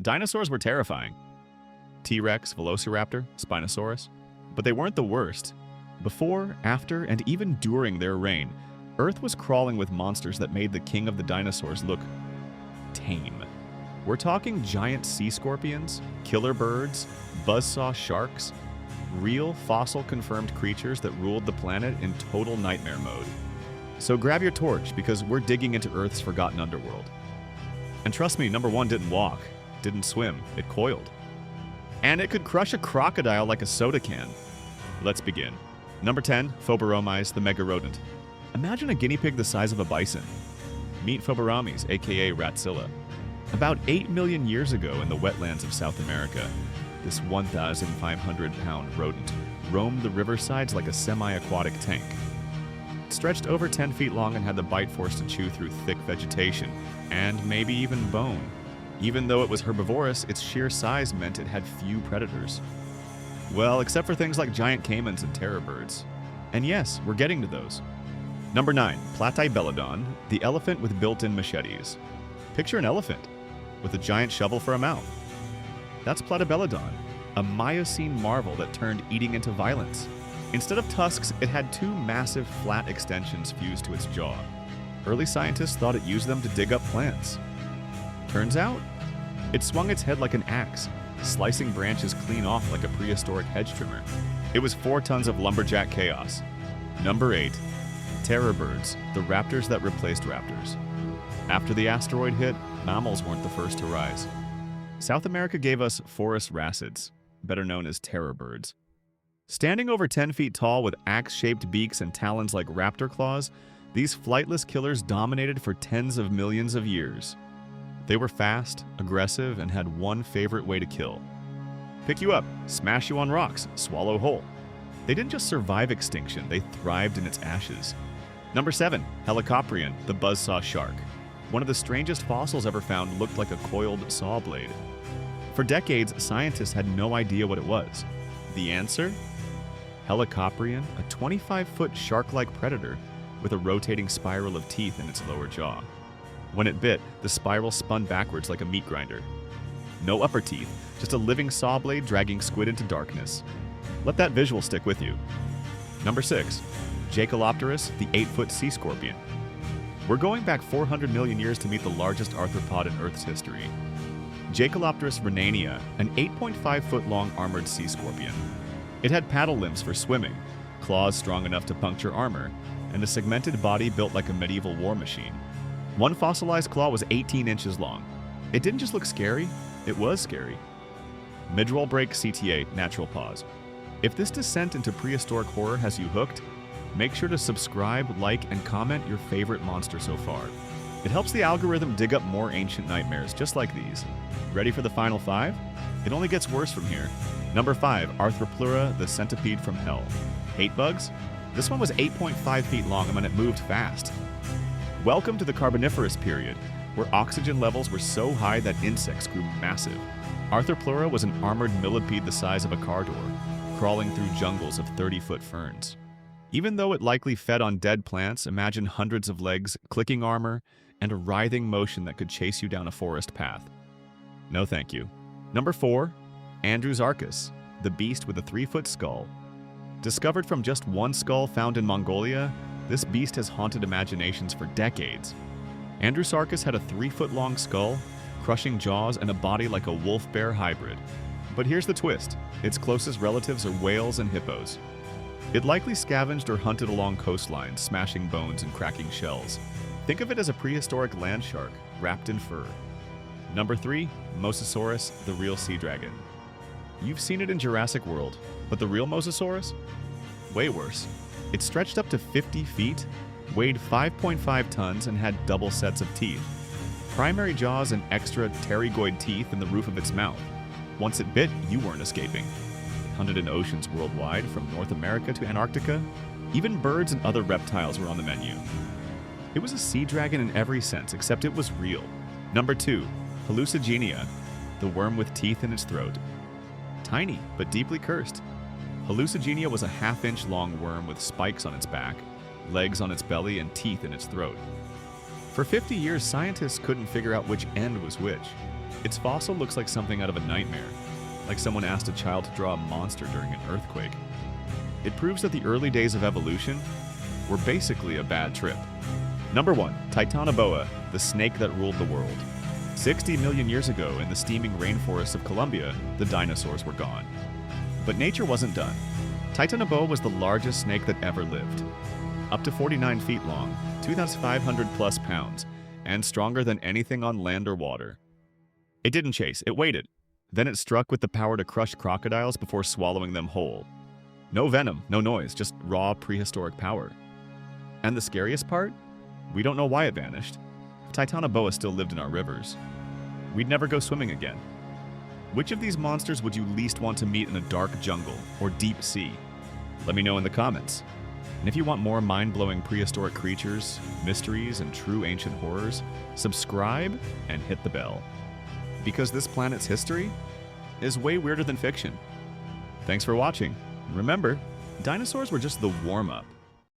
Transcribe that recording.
Dinosaurs were terrifying. T-Rex, Velociraptor, Spinosaurus. But they weren't the worst. Before, after, and even during their reign, Earth was crawling with monsters that made the king of the dinosaurs look tame. We're talking giant sea scorpions, killer birds, buzzsaw sharks, real fossil-confirmed creatures that ruled the planet in total nightmare mode. So grab your torch, because we're digging into Earth's forgotten underworld. And trust me, number 1 didn't walk, didn't swim, it coiled. And it could crush a crocodile like a soda can. Let's begin. Number 10, Phoberomys, the mega rodent. Imagine a guinea pig the size of a bison. Meet Phoberomys, aka Ratzilla. About 8 million years ago in the wetlands of South America, this 1,500-pound rodent roamed the riversides like a semi-aquatic tank. It stretched over 10 feet long and had the bite force to chew through thick vegetation, and maybe even bone. Even though it was herbivorous, its sheer size meant it had few predators. Well, except for things like giant caimans and terror birds. And yes, we're getting to those. Number 9, Platybelodon, the elephant with built-in machetes. Picture an elephant with a giant shovel for a mouth. That's Platybelodon, a Miocene marvel that turned eating into violence. Instead of tusks, it had 2 massive flat extensions fused to its jaw. Early scientists thought it used them to dig up plants. Turns out, it swung its head like an axe, slicing branches clean off like a prehistoric hedge trimmer. It was 4 tons of lumberjack chaos. Number 8, terror birds, the raptors that replaced raptors. After the asteroid hit, mammals weren't the first to rise. South America gave us forest wrasses, better known as terror birds. Standing over 10 feet tall with axe-shaped beaks and talons like raptor claws, these flightless killers dominated for tens of millions of years. They were fast, aggressive, and had one favorite way to kill. Pick you up, smash you on rocks, swallow whole. They didn't just survive extinction, they thrived in its ashes. Number 7, Helicoprion, the buzzsaw shark. One of the strangest fossils ever found looked like a coiled saw blade. For decades, scientists had no idea what it was. The answer? Helicoprion, a 25-foot shark-like predator with a rotating spiral of teeth in its lower jaw. When it bit, the spiral spun backwards like a meat grinder. No upper teeth, just a living saw blade dragging squid into darkness. Let that visual stick with you. Number 6, Jacalopterus, the 8-foot sea scorpion. We're going back 400 million years to meet the largest arthropod in Earth's history. Jacalopterus rhenania, an 8.5-foot-long armored sea scorpion. It had paddle limbs for swimming, claws strong enough to puncture armor, and a segmented body built like a medieval war machine. One fossilized claw was 18 inches long. It didn't just look scary, it was scary. Midroll break CTA, natural pause. If this descent into prehistoric horror has you hooked, make sure to subscribe, like, and comment your favorite monster so far. It helps the algorithm dig up more ancient nightmares just like these. Ready for the final 5? It only gets worse from here. Number 5, Arthropleura, the centipede from hell. Hate bugs? This one was 8.5 feet long and it moved fast. Welcome to the Carboniferous period, where oxygen levels were so high that insects grew massive. Arthropleura was an armored millipede the size of a car door, crawling through jungles of 30-foot ferns. Even though it likely fed on dead plants, imagine hundreds of legs, clicking armor, and a writhing motion that could chase you down a forest path. No thank you. Number 4, Andrewsarchus, the beast with a 3-foot skull. Discovered from just one skull found in Mongolia, this beast has haunted imaginations for decades. Andrewsarchus had a 3-foot-long skull, crushing jaws, and a body like a wolf-bear hybrid. But here's the twist. Its closest relatives are whales and hippos. It likely scavenged or hunted along coastlines, smashing bones and cracking shells. Think of it as a prehistoric land shark, wrapped in fur. Number 3, Mosasaurus, the real sea dragon. You've seen it in Jurassic World, but the real Mosasaurus? Way worse. It stretched up to 50 feet, weighed 5.5 tons, and had double sets of teeth. Primary jaws and extra pterygoid teeth in the roof of its mouth. Once it bit, you weren't escaping. It hunted in oceans worldwide, from North America to Antarctica. Even birds and other reptiles were on the menu. It was a sea dragon in every sense, except it was real. Number 2, Hallucigenia, the worm with teeth in its throat. Tiny, but deeply cursed. Hallucigenia was a half-inch long worm with spikes on its back, legs on its belly, and teeth in its throat. For 50 years, scientists couldn't figure out which end was which. Its fossil looks like something out of a nightmare, like someone asked a child to draw a monster during an earthquake. It proves that the early days of evolution were basically a bad trip. Number 1. Titanoboa, the snake that ruled the world. 60 million years ago, in the steaming rainforests of Colombia, the dinosaurs were gone. But nature wasn't done. Titanoboa was the largest snake that ever lived. Up to 49 feet long, 2,500 plus pounds, and stronger than anything on land or water. It didn't chase, it waited. Then it struck with the power to crush crocodiles before swallowing them whole. No venom, no noise, just raw prehistoric power. And the scariest part? We don't know why it vanished. If Titanoboa still lived in our rivers, we'd never go swimming again. Which of these monsters would you least want to meet in a dark jungle or deep sea? Let me know in the comments. And if you want more mind-blowing prehistoric creatures, mysteries, and true ancient horrors, subscribe and hit the bell. Because this planet's history is way weirder than fiction. Thanks for watching. Remember, dinosaurs were just the warm-up.